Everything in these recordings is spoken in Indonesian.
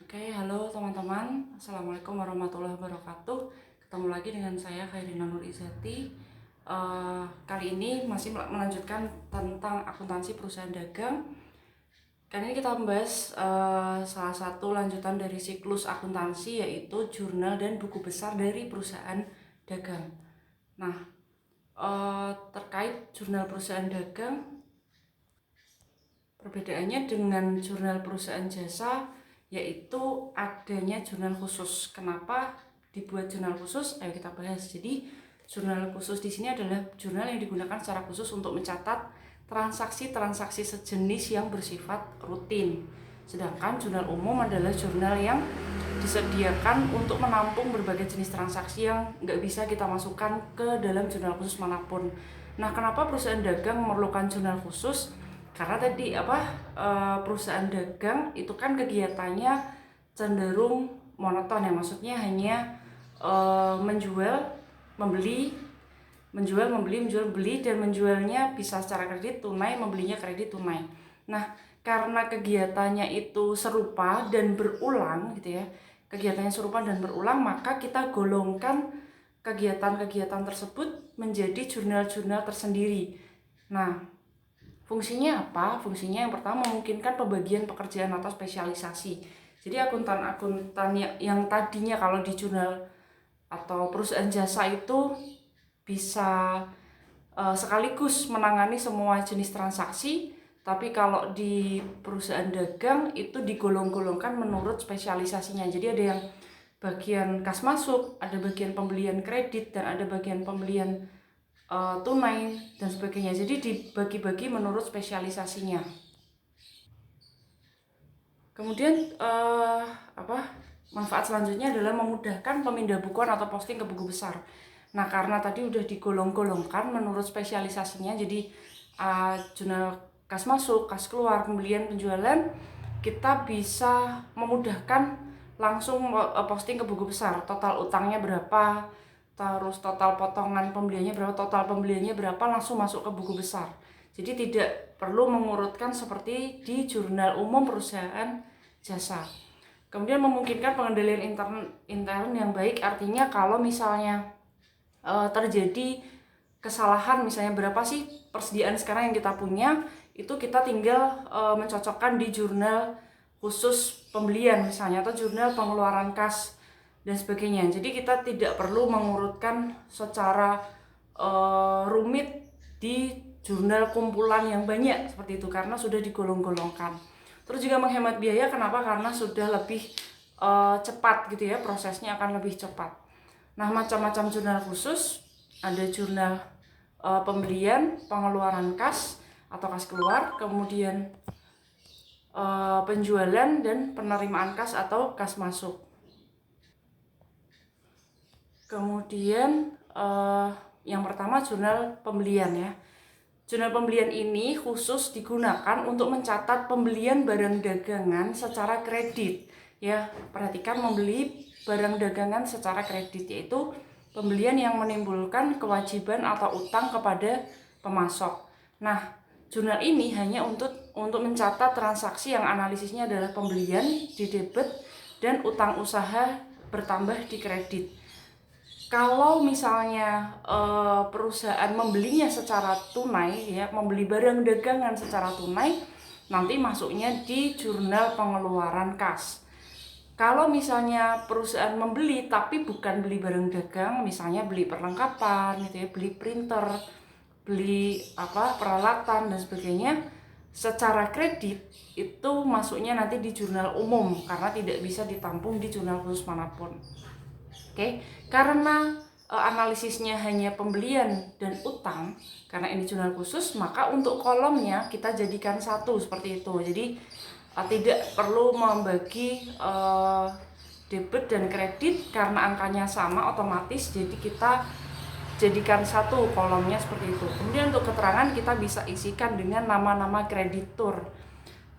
Oke, halo teman-teman. Assalamualaikum warahmatullahi wabarakatuh. Ketemu lagi dengan saya Khairina Nur Izati. Kali ini masih melanjutkan tentang akuntansi perusahaan dagang. Kali ini kita membahas salah satu lanjutan dari siklus akuntansi, yaitu jurnal dan buku besar dari perusahaan dagang. Nah, terkait jurnal perusahaan dagang, perbedaannya dengan jurnal perusahaan jasa yaitu adanya jurnal khusus. Kenapa dibuat jurnal khusus? Ayo kita bahas. Jadi, jurnal khusus di sini adalah jurnal yang digunakan secara khusus untuk mencatat transaksi-transaksi sejenis yang bersifat rutin. Sedangkan jurnal umum adalah jurnal yang disediakan untuk menampung berbagai jenis transaksi yang nggak bisa kita masukkan ke dalam jurnal khusus manapun. Nah, kenapa perusahaan dagang memerlukan jurnal khusus? Karena tadi perusahaan dagang itu kan kegiatannya cenderung monoton ya, maksudnya hanya menjual, membeli, dan menjualnya bisa secara kredit tunai, membelinya kredit tunai. Nah, karena kegiatannya itu serupa dan berulang gitu ya, maka kita golongkan kegiatan-kegiatan tersebut menjadi jurnal-jurnal tersendiri. Nah, fungsinya apa? Fungsinya yang pertama memungkinkan pembagian pekerjaan atau spesialisasi. Jadi akuntan-akuntan yang tadinya kalau di jurnal atau perusahaan jasa itu bisa sekaligus menangani semua jenis transaksi, tapi kalau di perusahaan dagang itu digolong-golongkan menurut spesialisasinya. Jadi ada yang bagian kas masuk, ada bagian pembelian kredit, dan ada bagian pembelian tunai dan sebagainya. Jadi dibagi-bagi menurut spesialisasinya. Kemudian manfaat selanjutnya adalah memudahkan pemindah bukuan atau posting ke buku besar. Nah, karena tadi udah digolong-golongkan menurut spesialisasinya, jadi jurnal kas masuk, kas keluar, pembelian, penjualan, kita bisa memudahkan langsung posting ke buku besar. Total utangnya berapa, terus total potongan pembeliannya berapa, total pembeliannya berapa, langsung masuk ke buku besar. Jadi tidak perlu mengurutkan seperti di jurnal umum perusahaan jasa. Kemudian memungkinkan pengendalian intern yang baik, artinya kalau misalnya terjadi kesalahan, misalnya berapa sih persediaan sekarang yang kita punya, itu kita tinggal mencocokkan di jurnal khusus pembelian misalnya, atau jurnal pengeluaran kas dan sebagainya. Jadi kita tidak perlu mengurutkan secara rumit di jurnal kumpulan yang banyak seperti itu, karena sudah digolong-golongkan. Terus juga menghemat biaya. Kenapa? Karena sudah lebih cepat gitu ya, prosesnya akan lebih cepat. Nah, macam-macam jurnal khusus, ada jurnal pembelian, pengeluaran kas atau kas keluar, kemudian penjualan dan penerimaan kas atau kas masuk. Kemudian yang pertama jurnal pembelian ya. Jurnal pembelian ini khusus digunakan untuk mencatat pembelian barang dagangan secara kredit. Ya, perhatikan, membeli barang dagangan secara kredit, yaitu pembelian yang menimbulkan kewajiban atau utang kepada pemasok. Nah, jurnal ini hanya untuk mencatat transaksi yang analisisnya adalah pembelian di debit dan utang usaha bertambah di kredit. Kalau misalnya perusahaan membelinya secara tunai ya, membeli barang dagangan secara tunai, nanti masuknya di jurnal pengeluaran kas. Kalau misalnya perusahaan membeli tapi bukan beli barang dagang, misalnya beli perlengkapan gitu ya, beli printer, beli peralatan dan sebagainya secara kredit, itu masuknya nanti di jurnal umum karena tidak bisa ditampung di jurnal khusus manapun. Oke, karena analisisnya hanya pembelian dan utang, karena ini jurnal khusus, maka untuk kolomnya kita jadikan satu seperti itu. Jadi tidak perlu membagi debit dan kredit karena angkanya sama otomatis, jadi kita jadikan satu kolomnya seperti itu. Kemudian untuk keterangan kita bisa isikan dengan nama-nama kreditur.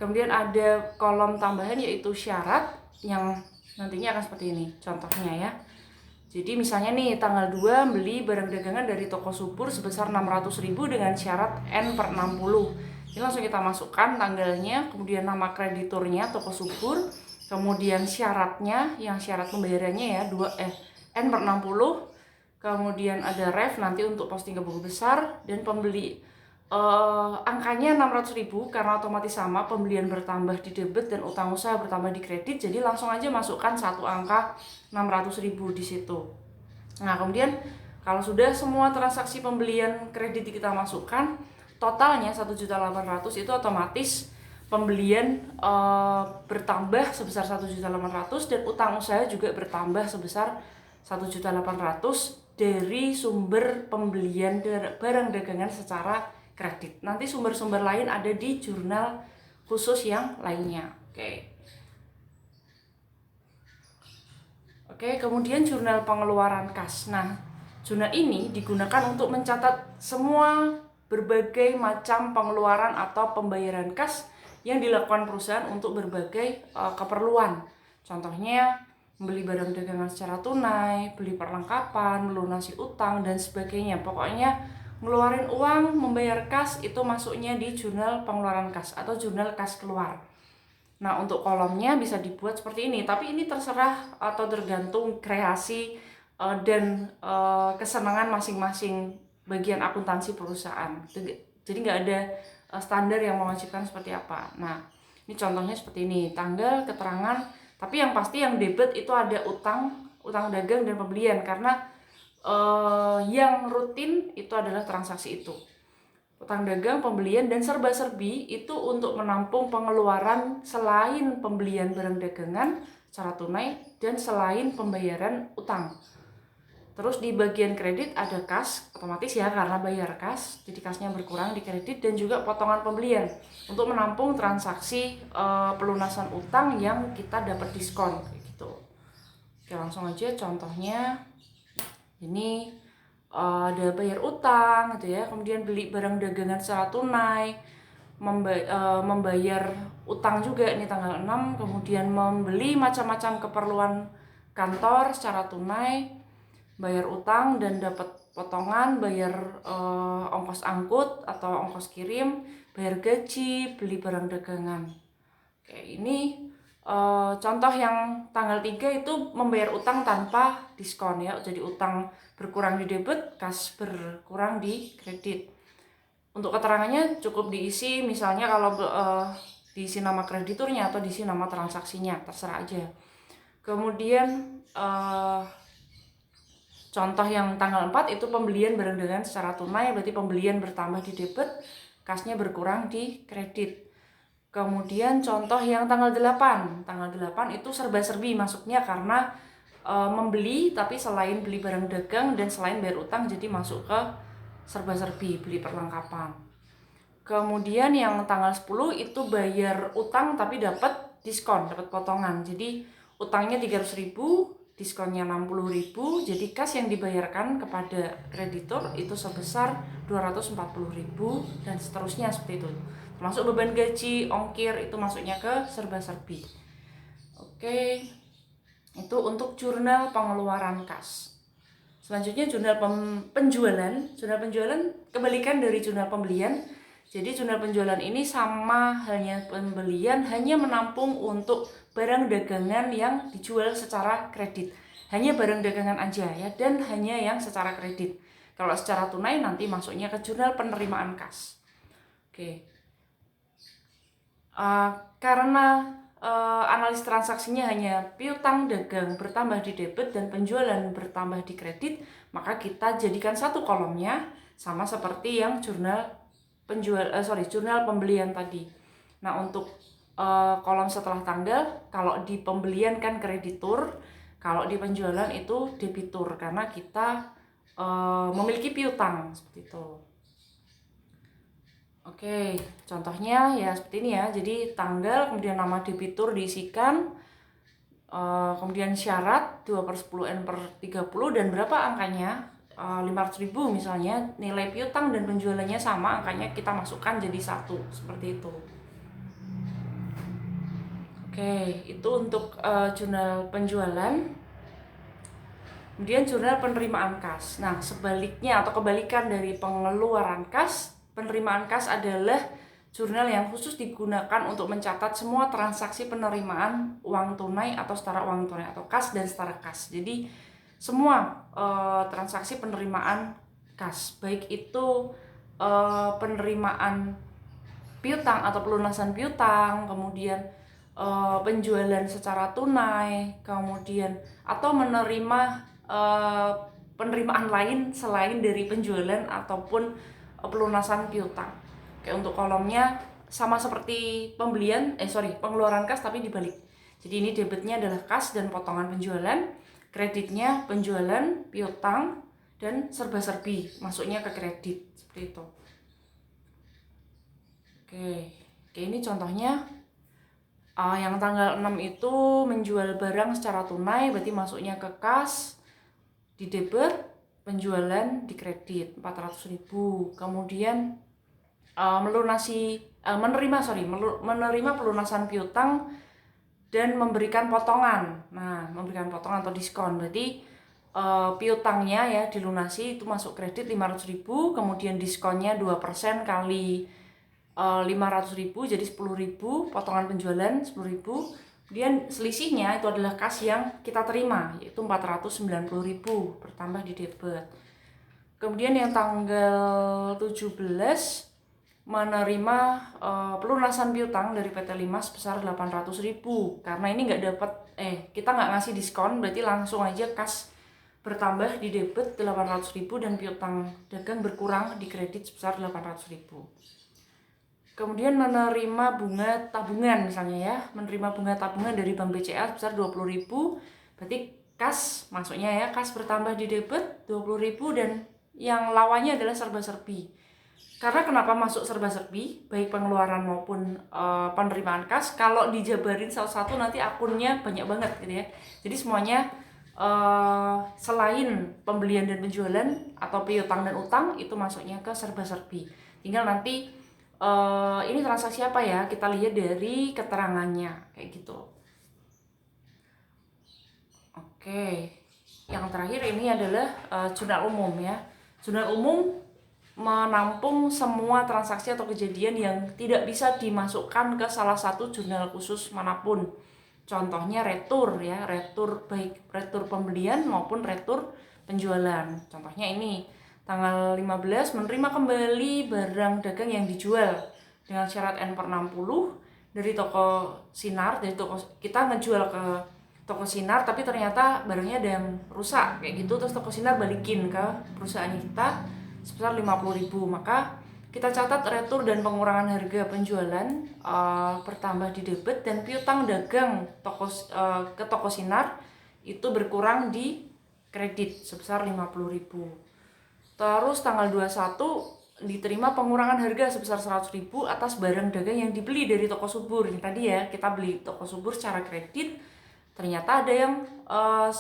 Kemudian ada kolom tambahan yaitu syarat yang nantinya akan seperti ini contohnya ya. Jadi misalnya nih tanggal 2 beli barang dagangan dari toko Subur sebesar 600.000 dengan syarat N/60. Ini langsung kita masukkan tanggalnya, kemudian nama krediturnya toko Subur, Kemudian syaratnya, yang syarat pembayarannya ya N/60. Kemudian ada ref nanti untuk posting ke buku besar, dan pembeli angkanya 600.000 karena otomatis sama, pembelian bertambah di debit dan utang usaha bertambah di kredit. Jadi langsung aja masukkan satu angka 600.000 di situ. Nah, kemudian kalau sudah semua transaksi pembelian kredit kita masukkan, totalnya 1.800.000 itu otomatis pembelian bertambah sebesar 1.800.000 dan utang usaha juga bertambah sebesar 1.800.000 dari sumber pembelian barang dagangan secara kredit. Nanti sumber-sumber lain ada di jurnal khusus yang lainnya. Oke, kemudian jurnal pengeluaran kas. Nah, jurnal ini digunakan untuk mencatat semua berbagai macam pengeluaran atau pembayaran kas yang dilakukan perusahaan untuk berbagai keperluan. Contohnya, membeli barang dagangan secara tunai, beli perlengkapan, melunasi utang, dan sebagainya. Pokoknya, ngeluarin uang, membayar kas, itu masuknya di jurnal pengeluaran kas atau jurnal kas keluar. Nah, untuk kolomnya bisa dibuat seperti ini, tapi ini terserah atau tergantung kreasi dan kesenangan masing-masing bagian akuntansi perusahaan. Jadi nggak ada standar yang mewajibkan seperti apa. Nah, ini contohnya seperti ini, tanggal, keterangan, tapi yang pasti yang debit itu ada utang dagang dan pembelian, karena yang rutin itu adalah transaksi itu. Utang dagang, pembelian, dan serba-serbi itu untuk menampung pengeluaran selain pembelian barang dagangan secara tunai dan selain pembayaran utang. Terus di bagian kredit ada kas, otomatis ya karena bayar kas, jadi kasnya berkurang di kredit, dan juga potongan pembelian untuk menampung transaksi pelunasan utang yang kita dapat diskon kayak gitu. Oke, langsung aja contohnya. Ini ada bayar utang gitu ya, kemudian beli barang dagangan secara tunai, membayar utang juga ini tanggal 6, kemudian membeli macam-macam keperluan kantor secara tunai, bayar utang dan dapat potongan, bayar ongkos angkut atau ongkos kirim, bayar gaji, beli barang dagangan. Oke, ini contoh yang tanggal 3 itu membayar utang tanpa diskon ya. Jadi utang berkurang di debit, kas berkurang di kredit. Untuk keterangannya cukup diisi, misalnya kalau diisi nama krediturnya atau diisi nama transaksinya, terserah aja. Kemudian contoh yang tanggal 4 itu pembelian barang dagangan secara tunai, berarti pembelian bertambah di debit, kasnya berkurang di kredit. Kemudian contoh yang tanggal 8 itu serba-serbi masuknya karena membeli, tapi selain beli barang dagang dan selain bayar utang, jadi masuk ke serba-serbi, beli perlengkapan. Kemudian yang tanggal 10 itu bayar utang tapi dapat diskon, dapat potongan. Jadi utangnya 300.000, diskonnya 60.000, jadi kas yang dibayarkan kepada kreditur itu sebesar 240.000 dan seterusnya seperti itu. Termasuk beban gaji, ongkir itu masuknya ke serba-serbi. Oke. Itu untuk jurnal pengeluaran kas. Selanjutnya jurnal penjualan. Jurnal penjualan kebalikan dari jurnal pembelian. Jadi jurnal penjualan ini sama halnya pembelian, hanya menampung untuk barang dagangan yang dijual secara kredit. Hanya barang dagangan aja ya, dan hanya yang secara kredit. Kalau secara tunai nanti masuknya ke jurnal penerimaan kas. Oke. Karena analis transaksinya hanya piutang dagang bertambah di debit dan penjualan bertambah di kredit, maka kita jadikan satu kolomnya sama seperti yang jurnal pembelian tadi. Nah, untuk kolom setelah tanggal, kalau di pembelian kan kreditur, kalau di penjualan itu debitur karena kita memiliki piutang seperti itu. Oke, contohnya ya seperti ini ya. Jadi tanggal, kemudian nama debitur diisikan, kemudian syarat 2/10 N/30 dan berapa angkanya, 500.000 misalnya, nilai piutang dan penjualannya sama, angkanya kita masukkan jadi 1, seperti itu. Oke, itu untuk jurnal penjualan. Kemudian jurnal penerimaan kas. Nah, sebaliknya atau kebalikan dari pengeluaran kas, penerimaan kas adalah jurnal yang khusus digunakan untuk mencatat semua transaksi penerimaan uang tunai atau setara uang tunai atau kas dan setara kas. Jadi semua transaksi penerimaan kas, baik itu penerimaan piutang atau pelunasan piutang, kemudian penjualan secara tunai, kemudian atau menerima penerimaan lain selain dari penjualan ataupun pelunasan piutang. Kayak untuk kolomnya sama seperti pengeluaran kas tapi dibalik. Jadi ini debitnya adalah kas dan potongan penjualan, kreditnya penjualan, piutang, dan serba-serbi masuknya ke kredit, seperti itu. Oke, ini contohnya. Yang tanggal 6 itu menjual barang secara tunai, berarti masuknya ke kas, di debit, penjualan di kredit 400.000. Kemudian menerima pelunasan piutang dan memberikan potongan. Nah, memberikan potongan atau diskon, berarti piutangnya ya dilunasi itu masuk kredit 500.000, kemudian diskonnya 2% kali 500.000 jadi 10.000, potongan penjualan 10.000. Kemudian selisihnya itu adalah kas yang kita terima, yaitu 490.000 bertambah di debit. Kemudian yang tanggal 17 menerima pelunasan piutang dari PT Limas sebesar 800.000. Karena ini kita nggak ngasih diskon, berarti langsung aja kas bertambah di debit 800.000 dan piutang dagang berkurang di kredit sebesar 800.000. Kemudian menerima bunga tabungan misalnya ya, menerima bunga tabungan dari Bank BCA sebesar 20.000, berarti kas masuknya ya, kas bertambah di debit 20.000 dan yang lawannya adalah serba-serbi. Karena kenapa masuk serba-serbi, baik pengeluaran maupun penerimaan kas, kalau dijabarin satu-satu nanti akunnya banyak banget gitu ya. Jadi semuanya selain pembelian dan penjualan atau piutang dan utang itu masuknya ke serba-serbi. Tinggal nanti ini transaksi apa ya, kita lihat dari keterangannya kayak gitu. Oke, yang terakhir ini adalah jurnal umum ya. Jurnal umum menampung semua transaksi atau kejadian yang tidak bisa dimasukkan ke salah satu jurnal khusus manapun. Contohnya retur ya, retur baik retur pembelian maupun retur penjualan. Contohnya ini, tanggal 15 menerima kembali barang dagang yang dijual dengan syarat N/60 dari toko Sinar. Dari toko kita ngejual ke toko Sinar tapi ternyata barangnya ada yang rusak kayak gitu, terus toko Sinar balikin ke perusahaan kita sebesar 50.000, maka kita catat retur dan pengurangan harga penjualan bertambah di debit dan piutang dagang ke toko Sinar itu berkurang di kredit sebesar 50.000. Terus tanggal 21 diterima pengurangan harga sebesar 100.000 atas barang dagang yang dibeli dari toko Subur. Ini tadi ya, kita beli toko Subur secara kredit, ternyata ada yang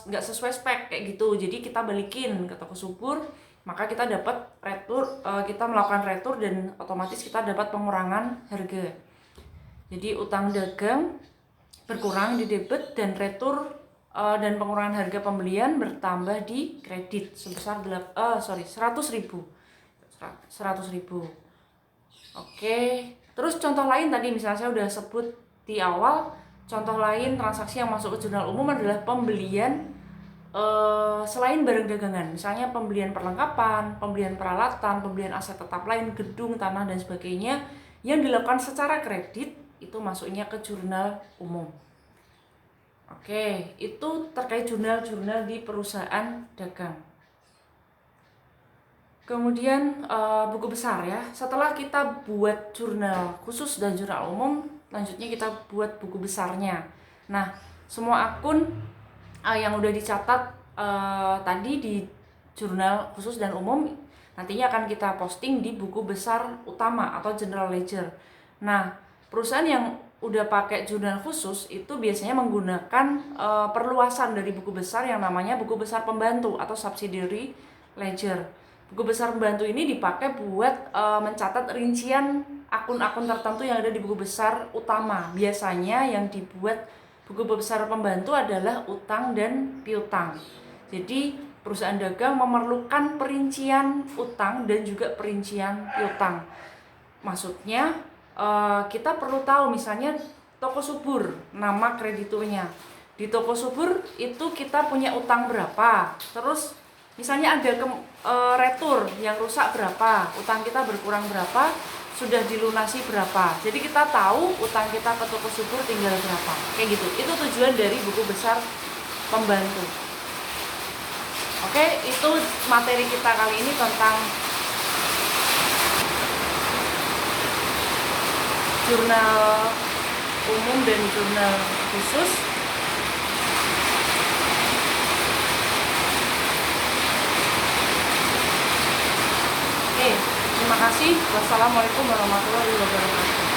nggak sesuai spek kayak gitu, jadi kita balikin ke toko Subur, maka kita dapat retur, kita melakukan retur dan otomatis kita dapat pengurangan harga. Jadi utang dagang berkurang di debit dan retur dan pengurangan harga pembelian bertambah di kredit sebesar 100.000. Oke, terus contoh lain tadi misalnya saya udah sebut di awal, contoh lain transaksi yang masuk ke jurnal umum adalah pembelian selain barang dagangan, misalnya pembelian perlengkapan, pembelian peralatan, pembelian aset tetap lain, gedung, tanah dan sebagainya yang dilakukan secara kredit itu masuknya ke jurnal umum. Oke, itu terkait jurnal-jurnal di perusahaan dagang. Kemudian buku besar ya. Setelah kita buat jurnal khusus dan jurnal umum, lanjutnya kita buat buku besarnya. Nah, semua akun yang udah dicatat tadi di jurnal khusus dan umum nantinya akan kita posting di buku besar utama atau general ledger. Nah, perusahaan yang udah pakai jurnal khusus itu biasanya menggunakan perluasan dari buku besar yang namanya buku besar pembantu atau subsidiary ledger. Buku besar pembantu ini dipakai buat mencatat rincian akun-akun tertentu yang ada di buku besar utama. Biasanya yang dibuat buku besar pembantu adalah utang dan piutang. Jadi perusahaan dagang memerlukan perincian utang dan juga perincian piutang. Maksudnya kita perlu tahu misalnya toko subur, nama krediturnya. Di toko subur itu kita punya utang berapa, terus misalnya ada retur yang rusak berapa, utang kita berkurang berapa, sudah dilunasi berapa. Jadi kita tahu utang kita ke toko subur tinggal berapa. Kayak gitu. Itu tujuan dari buku besar pembantu. Oke, itu materi kita kali ini tentang jurnal umum dan jurnal khusus. Oke, terima kasih. Wassalamualaikum warahmatullahi wabarakatuh.